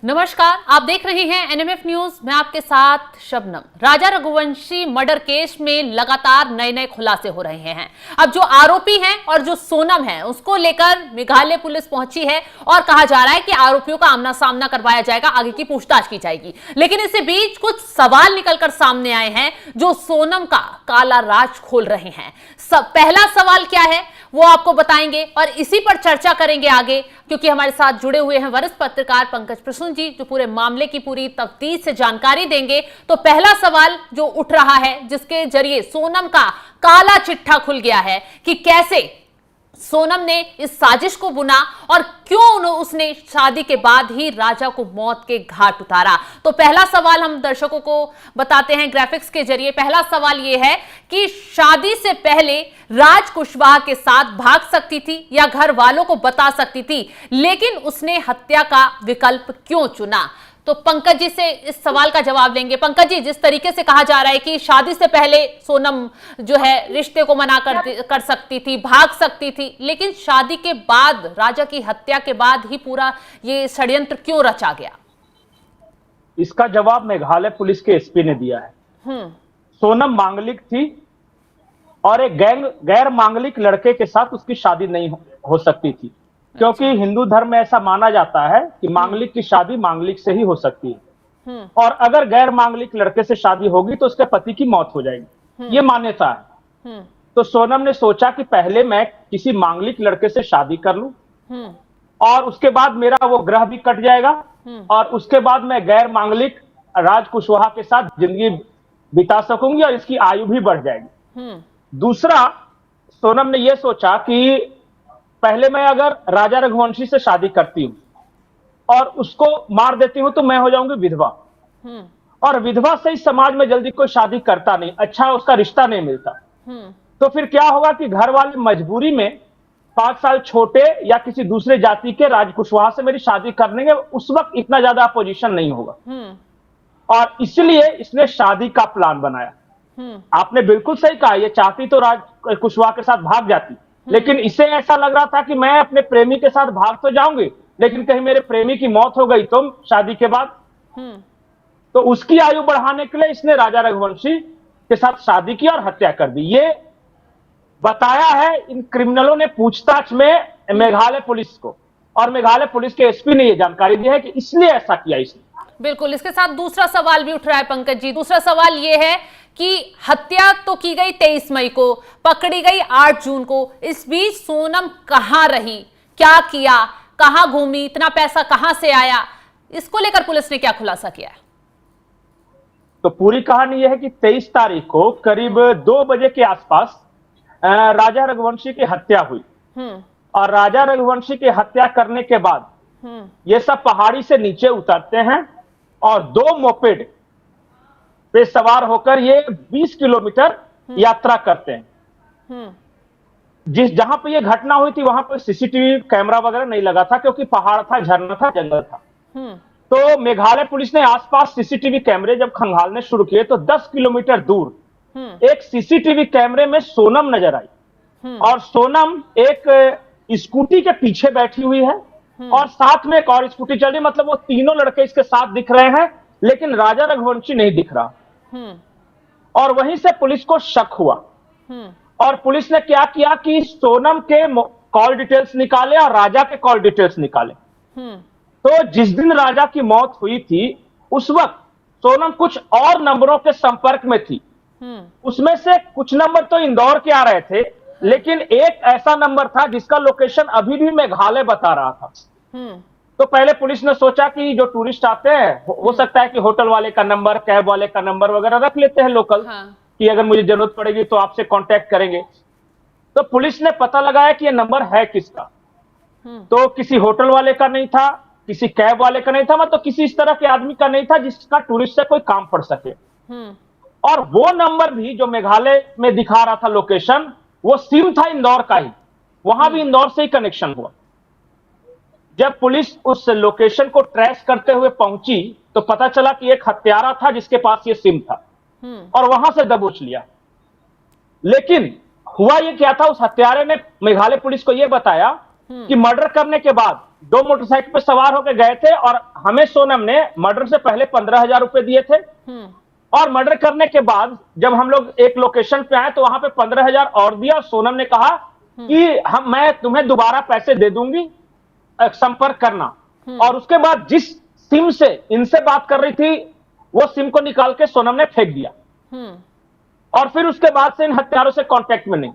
नमस्कार, आप देख रहे हैं एनएमएफ न्यूज। मैं आपके साथ शबनम। राजा रघुवंशी मर्डर केस में लगातार नए नए खुलासे हो रहे हैं। अब जो आरोपी हैं और जो सोनम है उसको लेकर मेघालय पुलिस पहुंची है और कहा जा रहा है कि आरोपियों का आमना सामना करवाया जाएगा, आगे की पूछताछ की जाएगी। लेकिन इसके बीच कुछ सवाल निकलकर सामने आए हैं जो सोनम का काला राज खोल रहे हैं। पहला सवाल क्या है वो आपको बताएंगे और इसी पर चर्चा करेंगे आगे, क्योंकि हमारे साथ जुड़े हुए हैं वरिष्ठ पत्रकार पंकज प्रसून जी, जो पूरे मामले की पूरी तफ्तीश से जानकारी देंगे। तो पहला सवाल जो उठ रहा है, जिसके जरिए सोनम का काला चिट्ठा खुल गया है कि कैसे सोनम ने इस साजिश को बुना और क्यों उसने शादी के बाद ही राजा को मौत के घाट उतारा। तो पहला सवाल हम दर्शकों को बताते हैं ग्राफिक्स के जरिए। पहला सवाल यह है कि शादी से पहले राज कुशवाहा के साथ भाग सकती थी या घर वालों को बता सकती थी, लेकिन उसने हत्या का विकल्प क्यों चुना? तो पंकज जी से इस सवाल का जवाब लेंगे। पंकज जी, जिस तरीके से कहा जा रहा है कि शादी से पहले सोनम जो है रिश्ते को मना कर सकती थी, भाग सकती थी, लेकिन शादी के बाद, राजा की हत्या के बाद ही पूरा ये षड्यंत्र क्यों रचा गया? इसका जवाब मेघालय पुलिस के एसपी ने दिया है। सोनम मांगलिक थी और एक गैर मांगलिक लड़के के साथ उसकी शादी नहीं हो सकती थी, क्योंकि हिंदू धर्म में ऐसा माना जाता है कि मांगलिक की शादी मांगलिक से ही हो सकती है, और अगर गैर मांगलिक लड़के से शादी होगी तो उसके पति की मौत हो जाएगी, ये मान्यता है। तो सोनम ने सोचा कि पहले मैं किसी मांगलिक लड़के से शादी कर लूं और उसके बाद मेरा वो ग्रह भी कट जाएगा और उसके बाद मैं गैर मांगलिक राज कुशवाहा के साथ जिंदगी बिता सकूंगी और इसकी आयु भी बढ़ जाएगी। दूसरा, सोनम ने यह सोचा कि पहले मैं अगर राजा रघुवंशी से शादी करती हूं और उसको मार देती हूं तो मैं हो जाऊंगी विधवा, और विधवा से इस समाज में जल्दी कोई शादी करता नहीं, अच्छा उसका रिश्ता नहीं मिलता। तो फिर क्या होगा कि घर वाले मजबूरी में 5 साल छोटे या किसी दूसरे जाति के राज कुशवाहा से मेरी शादी कर देंगे, उस वक्त इतना ज्यादा अपोजिशन नहीं होगा, और इसलिए इसने शादी का प्लान बनाया। आपने बिल्कुल सही कहा, ये चाहती तो राज कुशवाहा के साथ भाग जाती, लेकिन इसे ऐसा लग रहा था कि मैं अपने प्रेमी के साथ भाग तो जाऊंगी, लेकिन कहीं मेरे प्रेमी की मौत हो गई तो शादी के बाद, तो उसकी आयु बढ़ाने के लिए इसने राजा रघुवंशी के साथ शादी की और हत्या कर दी। ये बताया है इन क्रिमिनलों ने पूछताछ में मेघालय पुलिस को, और मेघालय पुलिस के एसपी ने यह जानकारी दी है कि इसलिए ऐसा किया इसने। बिल्कुल। इसके साथ दूसरा सवाल भी उठ रहा है पंकज जी। दूसरा सवाल यह है कि हत्या तो की गई 23 मई को, पकड़ी गई 8 जून को। इस बीच सोनम कहां रही, क्या किया, कहां घूमी, इतना पैसा कहां से आया, इसको लेकर पुलिस ने क्या खुलासा किया है? तो पूरी कहानी यह है कि 23 तारीख को करीब 2 बजे के आसपास राजा रघुवंशी की हत्या हुई, और राजा रघुवंशी की हत्या करने के बाद ये सब पहाड़ी से नीचे उतरते हैं और 2 मोपेड पे सवार होकर ये 20 किलोमीटर यात्रा करते हैं। जहां पे ये घटना हुई थी वहां पर सीसीटीवी कैमरा वगैरह नहीं लगा था, क्योंकि पहाड़ था, झरना था, जंगल था। तो मेघालय पुलिस ने आसपास सीसीटीवी कैमरे जब खंगालने शुरू किए तो 10 किलोमीटर दूर एक सीसीटीवी कैमरे में सोनम नजर आई, और सोनम एक स्कूटी के पीछे बैठी हुई है और साथ में एक और स्कूटी चल रही, मतलब वो तीनों लड़के इसके साथ दिख रहे हैं, लेकिन राजा रघुवंशी नहीं दिख रहा। और वहीं से पुलिस को शक हुआ, और पुलिस ने क्या किया कि सोनम के कॉल डिटेल्स निकाले और राजा के कॉल डिटेल्स निकाले। तो जिस दिन राजा की मौत हुई थी उस वक्त सोनम कुछ और नंबरों के संपर्क में थी। उसमें से कुछ नंबर तो इंदौर के आ रहे थे, लेकिन एक ऐसा नंबर था जिसका लोकेशन अभी भी मेघालय बता रहा था। तो पहले पुलिस ने सोचा कि जो टूरिस्ट आते हैं, हो सकता है कि होटल वाले का नंबर, कैब वाले का नंबर वगैरह रख लेते हैं लोकल, कि अगर मुझे जरूरत पड़ेगी तो आपसे कांटेक्ट करेंगे। तो पुलिस ने पता लगाया कि ये नंबर है किसका। तो किसी होटल वाले का नहीं था, किसी कैब वाले का नहीं था, मतलब किसी इस तरह के आदमी का नहीं था जिसका टूरिस्ट से कोई काम पड़ सके। और वो नंबर भी जो मेघालय में दिखा रहा था लोकेशन, वो सिम था इंदौर का ही, वहां भी इंदौर से ही कनेक्शन हुआ। जब पुलिस उस लोकेशन को ट्रेस करते हुए पहुंची तो पता चला कि एक हत्यारा था जिसके पास ये सिम था, और वहां से दबोच लिया। लेकिन हुआ ये क्या था, उस हत्यारे ने मेघालय पुलिस को यह बताया कि मर्डर करने के बाद दो मोटरसाइकिल पे सवार होकर गए थे और हमें सोनम ने मर्डर से पहले 15,000 रुपए दिए थे। और मर्डर करने के बाद जब हम लोग एक लोकेशन पे आए तो वहां पे 15,000 और दिया और सोनम ने कहा कि मैं तुम्हें दोबारा पैसे दे दूंगी, संपर्क करना। और उसके बाद जिस सिम से इनसे बात कर रही थी वो सिम को निकाल के सोनम ने फेंक दिया। और फिर उसके बाद से इन हत्यारों से कांटेक्ट में नहीं।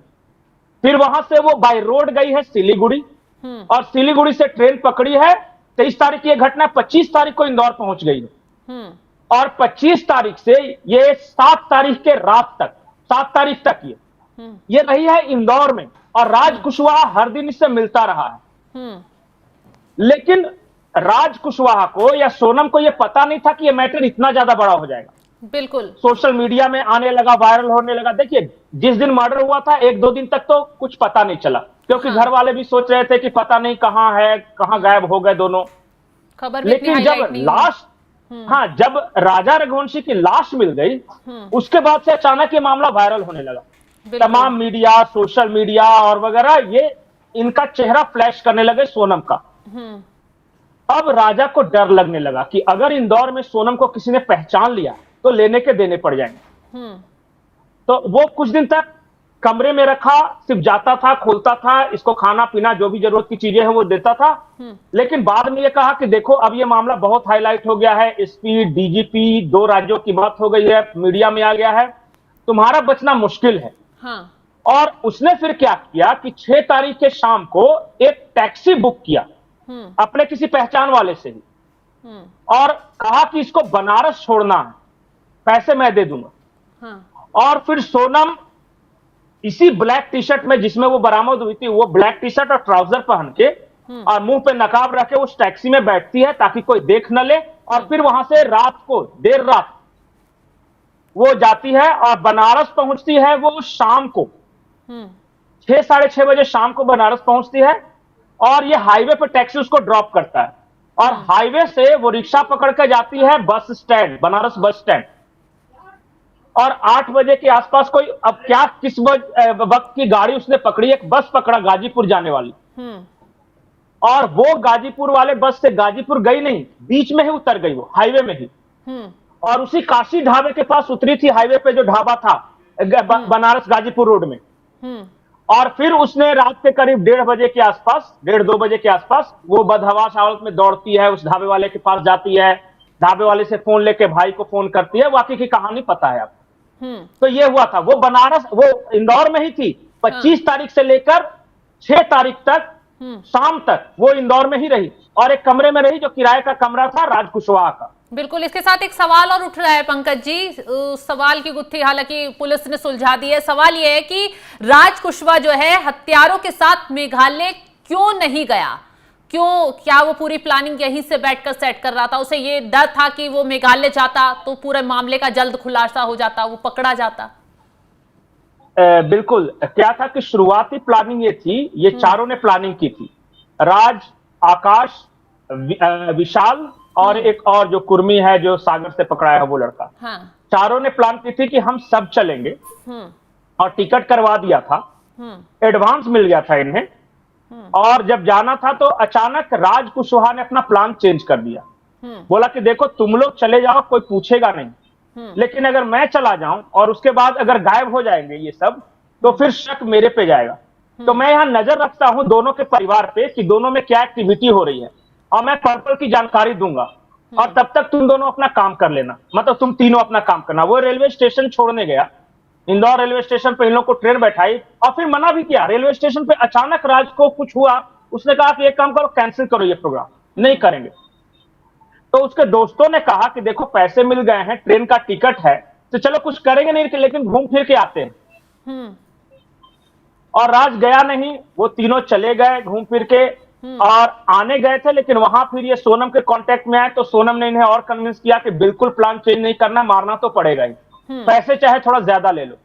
फिर वहां से वो बाय रोड गई है सिलीगुड़ी और सिलीगुड़ी से ट्रेन पकड़ी है। 23 तारीख की यह घटना, 25 तारीख को इंदौर पहुंच गई है और 25 तारीख से ये 7 तारीख के रात तक, 7 तारीख तक ये रही है इंदौर में। और राज कुशवाहा हर दिन इससे मिलता रहा है। लेकिन राज कुशवाहा को या सोनम को यह पता नहीं था कि यह मैटर इतना ज्यादा बड़ा हो जाएगा। बिल्कुल सोशल मीडिया में आने लगा, वायरल होने लगा। देखिए जिस दिन मर्डर हुआ था 1-2 दिन तक तो कुछ पता नहीं चला, क्योंकि घर वाले भी सोच रहे थे कि पता नहीं कहां है, कहां गायब हो गए दोनों। खबर लेकिन जब लाश, जब राजा रघुवंशी की लाश मिल गई उसके बाद से अचानक ये मामला वायरल होने लगा। तमाम मीडिया, सोशल मीडिया और वगैरह ये इनका चेहरा फ्लैश करने लगे सोनम का। अब राजा को डर लगने लगा कि अगर इंदौर में सोनम को किसी ने पहचान लिया तो लेने के देने पड़ जाएंगे। तो वो कुछ दिन तक कमरे में रखा, सिर्फ जाता था, खोलता था, इसको खाना पीना जो भी जरूरत की चीजें हैं वो देता था। लेकिन बाद में ये कहा कि देखो अब ये मामला बहुत हाईलाइट हो गया है, एसपी, डीजीपी, 2 राज्यों की बात हो गई है, मीडिया में आ गया है, तुम्हारा बचना मुश्किल है। और उसने फिर क्या किया कि 6 तारीख के शाम को एक टैक्सी बुक किया अपने किसी पहचान वाले से ही और कहा कि इसको बनारस छोड़ना है, पैसे मैं दे दूंगा। और फिर सोनम इसी ब्लैक टी शर्ट में जिसमें वो बरामद हुई थी, वो ब्लैक टी शर्ट और ट्राउजर पहन के और मुंह पे नकाब रख के उस टैक्सी में बैठती है ताकि कोई देख न ले। और फिर वहां से रात को, देर रात वो जाती है और बनारस पहुंचती है। वो शाम को 6, साढ़े 6 बजे शाम को बनारस पहुंचती है और ये हाईवे पर टैक्सी उसको ड्रॉप करता है और हाईवे से वो रिक्शा पकड़ के जाती है bus stand, Banaras bus stand. और 8 बजे के आसपास कोई, अब क्या किस वक्त की गाड़ी उसने पकड़ी, एक बस पकड़ा गाजीपुर जाने वाली। और वो गाजीपुर वाले बस से गाजीपुर गई नहीं, बीच में ही उतर गई, वो हाईवे में ही। और उसी काशी ढाबे के पास उतरी थी, हाईवे पे जो ढाबा था बनारस गाजीपुर रोड में। और फिर उसने रात के करीब 1:30 बजे के आसपास, 1:30-2 बजे के आसपास वो बदहवास हालत में दौड़ती है, उस ढाबे वाले के पास जाती है, ढाबे वाले से फोन लेके भाई को फोन करती है। बाकी की कहानी पता है आपको। तो ये हुआ था, वो बनारस, वो इंदौर में ही थी 25 तारीख से लेकर 6 तारीख तक शाम तक वो इंदौर में ही रही और एक कमरे में रही जो किराए का कमरा था राज कुशवाहा का। बिल्कुल। इसके साथ एक सवाल और उठ रहा है पंकज जी, उस सवाल की गुत्थी हालांकि पुलिस ने सुलझा दी है। सवाल यह है कि राज कुशवाहा जो है हत्यारों के साथ मेघालय क्यों नहीं गया? क्यों? क्या वो पूरी प्लानिंग यहीं से बैठकर सेट कर रहा था? उसे ये डर था कि वो मेघालय जाता तो पूरे मामले का जल्द खुलासा हो जाता, वो पकड़ा जाता? बिल्कुल। क्या था कि शुरुआती प्लानिंग ये थी, ये चारों ने प्लानिंग की थी, राज, आकाश, विशाल और एक और जो कुर्मी है जो सागर से पकड़ा है वो लड़का। चारों ने प्लान की थी कि हम सब चलेंगे और टिकट करवा दिया था, एडवांस मिल गया था इन्हें। और जब जाना था तो अचानक राज कुशवाहा ने अपना प्लान चेंज कर दिया। बोला कि देखो तुम लोग चले जाओ, कोई पूछेगा नहीं, लेकिन अगर मैं चला जाऊं और उसके बाद अगर गायब हो जाएंगे ये सब तो फिर शक मेरे पे जाएगा। तो मैं यहां नजर रखता हूं दोनों के परिवार पे कि दोनों में क्या एक्टिविटी हो रही है और मैं पर्पल की जानकारी दूंगा और तब तक तुम दोनों अपना काम कर लेना, मतलब तुम तीनों अपना काम करना। वो रेलवे स्टेशन छोड़ने गया, इंदौर रेलवे स्टेशन पे इन लोग को ट्रेन बैठाई और फिर मना भी किया। रेलवे स्टेशन पे अचानक राज को कुछ हुआ, उसने कहा कि एक काम करो, कैंसिल करो ये प्रोग्राम, नहीं करेंगे। तो उसके दोस्तों ने कहा कि देखो पैसे मिल गए हैं, ट्रेन का टिकट है, तो चलो कुछ करेंगे नहीं लेकिन घूम फिर के आते हैं। और राज गया नहीं, वो तीनों चले गए घूम फिर के और आने गए थे। लेकिन वहां फिर ये सोनम के कांटेक्ट में आए तो सोनम ने इन्हें और कन्विंस किया कि बिल्कुल प्लान चेंज नहीं करना, मारना तो पड़ेगा ही, पैसे चाहे थोड़ा ज्यादा ले लो।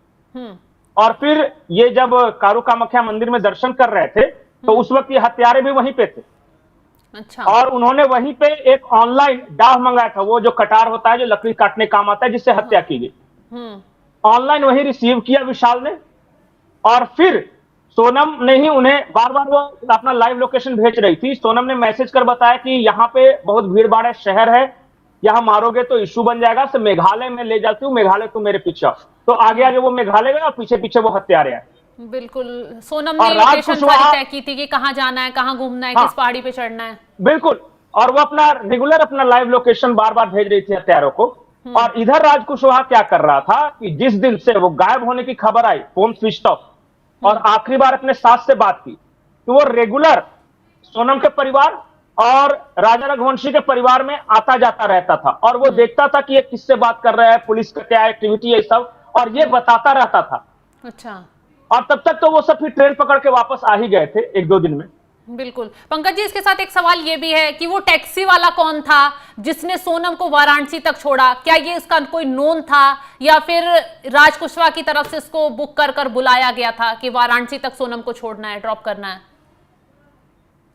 और फिर ये जब कारू कामाख्या मंदिर में दर्शन कर रहे थे तो उस वक्त ये हत्यारे भी वहीं पे थे। अच्छा। और उन्होंने वहीं पे एक ऑनलाइन डाव मंगाया था, वो जो कटार होता है जो लकड़ी काटने काम आता है, जिससे हत्या की गई, ऑनलाइन वही रिसीव किया विशाल ने। और फिर सोनम ने ही उन्हें बार बार वो अपना लाइव लोकेशन भेज रही थी। सोनम ने मैसेज कर बताया कि यहाँ पे बहुत भीड़ भाड़ है, शहर है, यहाँ मारोगे तो इश्यू बन जाएगा, तो मेघालय में ले जाती हूँ, मेघालय तुम मेरे पीछे आओ। तो आगे आगे वो मेघालय गए और पीछे पीछे वो हत्यारे आए। बिल्कुल, सोनम ने और राज लोकेशन सारी कुशवाहा, तय की थी कि कहाँ जाना है, कहाँ घूमना है, हाँ, किस पहाड़ी पे चढ़ना है। बिल्कुल। और वो अपना रेगुलर अपना लाइव लोकेशन बार बार भेज रही थी हत्यारों को। और इधर राज कुशवाहा क्या कर रहा था कि जिस दिन से वो गायब होने की खबर आई, फोन स्विच ऑफ, और आखिरी बार अपने सास से बात की, तो वो रेगुलर सोनम के परिवार और राजा रघुवंशी के परिवार में आता जाता रहता था। और वो देखता था कि ये किससे बात कर रहा है, पुलिस का क्या एक्टिविटी है, सब, और ये बताता रहता था। अच्छा। और तब तक तो वो सब फिर ट्रेन पकड़ के वापस आ ही गए थे एक दो दिन में। बिल्कुल पंकज जी, इसके साथ एक सवाल ये भी है कि वो टैक्सी वाला कौन था जिसने सोनम को वाराणसी तक छोड़ा? क्या ये इसका कोई नोन था या फिर राज कुशवाहा की तरफ से इसको बुक कर कर बुलाया गया था कि वाराणसी तक सोनम को छोड़ना है, ड्रॉप करना है?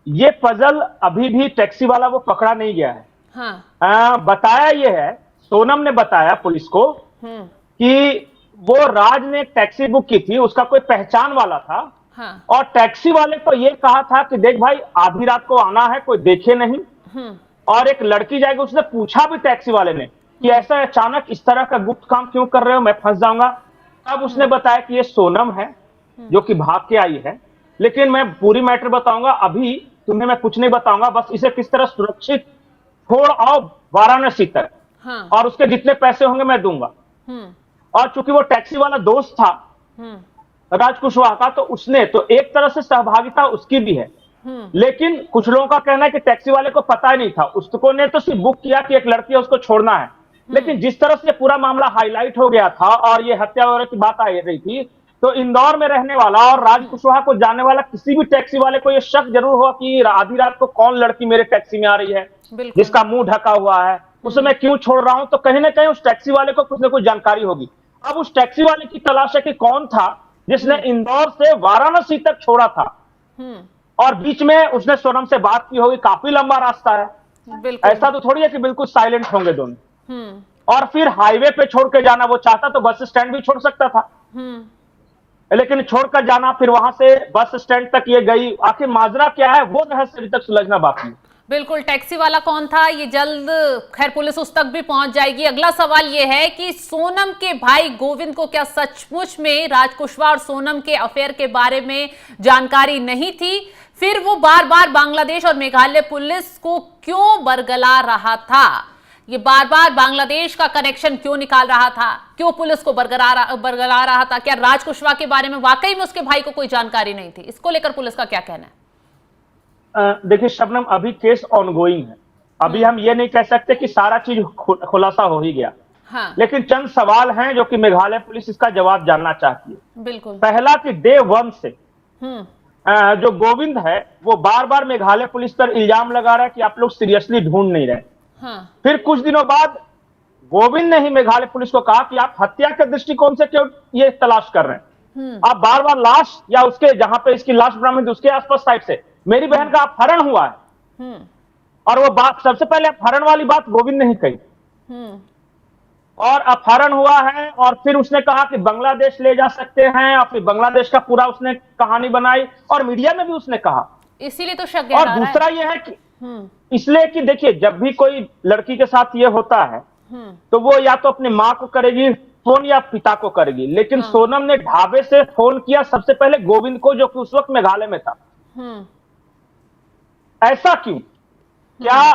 ये पजल अभी भी टैक्सी वाला वो पकड़ा नहीं गया है। हाँ। बताया ये है, सोनम ने बताया पुलिस को कि वो राज ने टैक्सी बुक की थी, उसका कोई पहचान वाला था। हाँ। और टैक्सी वाले को ये कहा था कि देख भाई, आधी रात को आना है, कोई देखे नहीं, और एक लड़की जाएगी। उसने पूछा भी टैक्सी वाले ने कि ऐसा अचानक इस तरह का गुप्त काम क्यों कर रहे हो, मैं फंस जाऊंगा। तब उसने बताया कि ये सोनम है जो कि भाग के आई है, लेकिन मैं पूरी मैटर बताऊंगा, अभी तुम्हें मैं कुछ नहीं बताऊंगा, बस इसे किस तरह सुरक्षित छोड़ आओ वाराणसी तक। हाँ। और उसके जितने पैसे होंगे मैं दूंगा। और चूंकि वो टैक्सी वाला दोस्त था राज कुशवाहा का, तो उसने तो एक तरह से सहभागिता उसकी भी है। लेकिन कुछ लोगों का कहना है कि टैक्सी वाले को पता ही नहीं था, उसको ने तो सिर्फ बुक किया कि एक लड़की है, उसको छोड़ना है। लेकिन जिस तरह से पूरा मामला हाईलाइट हो गया था और ये हत्या वगैरह की बात आ रही थी, तो इंदौर में रहने वाला और राज कुशवाहा को जानने वाला किसी भी टैक्सी वाले को यह शक जरूर हुआ कि आधी रात को कौन लड़की मेरे टैक्सी में आ रही है जिसका मुंह ढका हुआ है, उसे मैं क्यों छोड़ रहा हूं। तो कहीं ना कहीं उस टैक्सी वाले को कुछ ना कुछ जानकारी होगी। अब उस टैक्सी वाले की तलाश है कि कौन था जिसने इंदौर से वाराणसी तक छोड़ा था। और बीच में उसने सोनम से बात की होगी, काफी लंबा रास्ता है, ऐसा तो थोड़ी है कि बिल्कुल साइलेंट होंगे दोनों। और फिर हाईवे पे छोड़ के जाना, वो चाहता तो बस स्टैंड भी छोड़ सकता था, लेकिन छोड़कर जाना, फिर वहां से बस स्टैंड तक ये गई। आखिर माजरा क्या है वो रहस्य अभी तक सुलझना बाकी है। बिल्कुल, टैक्सी वाला कौन था ये जल्द खैर पुलिस उस तक भी पहुंच जाएगी। अगला सवाल ये है कि सोनम के भाई गोविंद को क्या सचमुच में राज कुशवाहा और सोनम के अफेयर के बारे में जानकारी नहीं थी? फिर वो बार बार बांग्लादेश और मेघालय पुलिस को क्यों बरगला रहा था? ये बार बार बांग्लादेश का कनेक्शन क्यों निकाल रहा था? क्यों पुलिस को बरगला रहा था? क्या राज कुशवाहा के बारे में वाकई में उसके भाई को कोई जानकारी नहीं थी? इसको लेकर पुलिस का क्या कहना है? देखिए शबनम, अभी केस ऑनगोइंग है, अभी हम ये नहीं कह सकते कि सारा चीज खुलासा हो ही गया। हाँ। लेकिन चंद सवाल हैं जो कि मेघालय पुलिस इसका जवाब जानना चाहती है। बिल्कुल। पहला कि डे 1 से जो गोविंद है वो बार बार मेघालय पुलिस पर इल्जाम लगा रहा है कि आप लोग सीरियसली ढूंढ नहीं रहे। हाँ। फिर कुछ दिनों बाद गोविंद ने ही मेघालय पुलिस को कहा कि आप हत्या के दृष्टिकोण से क्यों ये तलाश कर रहे हैं, आप बार बार लाश या उसके जहां पे इसकी लाश बरामद उसके आसपास साइड से मेरी बहन का अपहरण हुआ है। और वो बात सबसे पहले अपहरण वाली बात गोविंद ने ही कही। और अपहरण हुआ है और फिर उसने कहा कि बांग्लादेश ले जा सकते हैं, और फिर बांग्लादेश का पूरा उसने कहानी बनाई और मीडिया में भी उसने कहा। इसीलिए तो शक और दूसरा यह है कि इसलिए कि देखिए, जब भी कोई लड़की के साथ ये होता है तो वो या तो अपनी मां को करेगी फोन या पिता को करेगी। लेकिन सोनम ने ढाबे से फोन किया सबसे पहले गोविंद को, जो कि उस वक्त मेघालय में था। ऐसा क्यों? क्या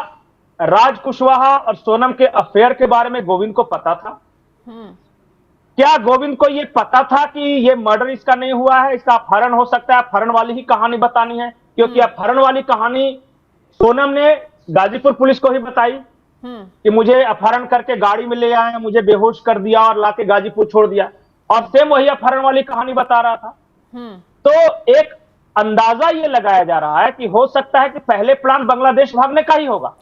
राज कुशवाहा और सोनम के अफेयर के बारे में गोविंद को पता था? क्या गोविंद को यह पता था कि यह मर्डर इसका नहीं हुआ है, इसका अपहरण हो सकता है, अपहरण वाली ही कहानी बतानी है? क्योंकि अपहरण वाली कहानी सोनम ने गाजीपुर पुलिस को ही बताई कि मुझे अपहरण करके गाड़ी में ले आया, मुझे बेहोश कर दिया और लाके गाजीपुर छोड़ दिया, और सेम वही अपहरण वाली कहानी बता रहा था। तो एक अंदाजा ये लगाया जा रहा है कि हो सकता है कि पहले प्लान बांग्लादेश भागने का ही होगा।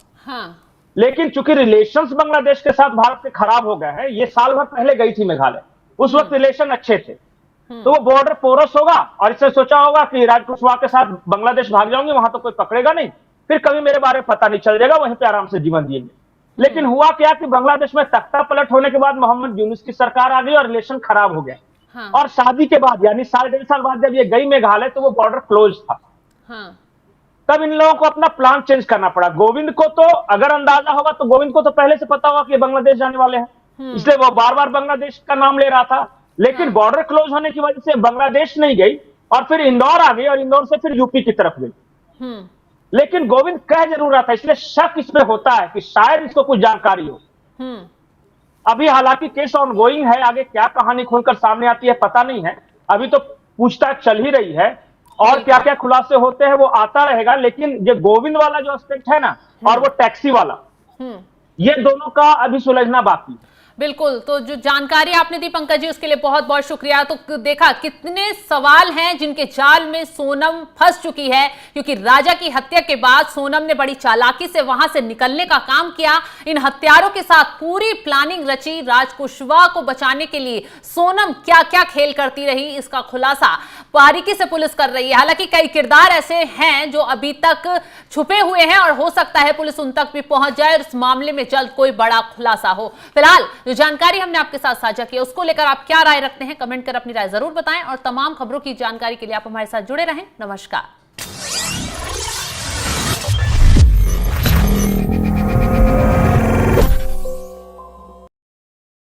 लेकिन चूंकि रिलेशंस बांग्लादेश के साथ भारत के खराब हो गए हैं, ये साल भर पहले गई थी मेघालय, उस वक्त रिलेशन अच्छे थे, तो वो बॉर्डर पोरस होगा और इससे सोचा होगा कि राज कुशवाहा के साथ बांग्लादेश भाग जाऊंगे, वहां तो कोई पकड़ेगा नहीं, फिर कभी मेरे बारे में पता नहीं चल जाएगा, वहीं पे आराम से जीवन जिएंगे। लेकिन हुआ क्या कि बांग्लादेश में तख्ता पलट होने के बाद मोहम्मद यूनुस की सरकार आ गई और रिलेशन खराब हो गया। हाँ। और शादी के बाद यानी 1.5 साल बाद जब ये गई मेघालय तो वो बॉर्डर क्लोज था। हाँ। तब इन लोगों को अपना प्लान चेंज करना पड़ा। गोविंद को तो अगर अंदाजा होगा तो गोविंद को तो पहले से पता होगा कि बांग्लादेश जाने वाले हैं, इसलिए वो बार बार बांग्लादेश का नाम ले रहा था। लेकिन हाँ। बॉर्डर क्लोज होने की वजह से बांग्लादेश नहीं गई और फिर इंदौर आ गई और इंदौर से फिर यूपी की तरफ गई। लेकिन गोविंद कह जरूर रहा था, इसलिए शक इसमें होता है कि शायद इसको कुछ जानकारी हो। अभी हालांकि केस ऑन गोइंग है, आगे क्या कहानी खुलकर सामने आती है पता नहीं है। अभी तो पूछताछ चल ही रही है और क्या क्या खुलासे होते हैं वो आता रहेगा। लेकिन ये गोविंद वाला जो एस्पेक्ट है ना और वो टैक्सी वाला, ये दोनों का अभी सुलझना बाकी है। बिल्कुल, तो जो जानकारी आपने दी पंकज जी उसके लिए बहुत बहुत शुक्रिया। तो देखा कितने सवाल हैं जिनके जाल में सोनम फंस चुकी है, क्योंकि राजा की हत्या के बाद सोनम ने बड़ी चालाकी से वहां से निकलने का काम किया। इन हत्यारों के साथ पूरी प्लानिंग रची। राज कुशवाहा को बचाने के लिए सोनम क्या क्या खेल करती रही, इसका खुलासा बारीकी से पुलिस कर रही है। हालांकि कई किरदार ऐसे हैं जो अभी तक छुपे हुए हैं और हो सकता है पुलिस उन तक भी पहुंच जाए और इस मामले में जल्द कोई बड़ा खुलासा हो। फिलहाल जो जानकारी हमने आपके साथ साझा की उसको लेकर आप क्या राय रखते हैं, कमेंट कर अपनी राय जरूर बताएं और तमाम खबरों की जानकारी के लिए आप हमारे साथ जुड़े रहें। नमस्कार।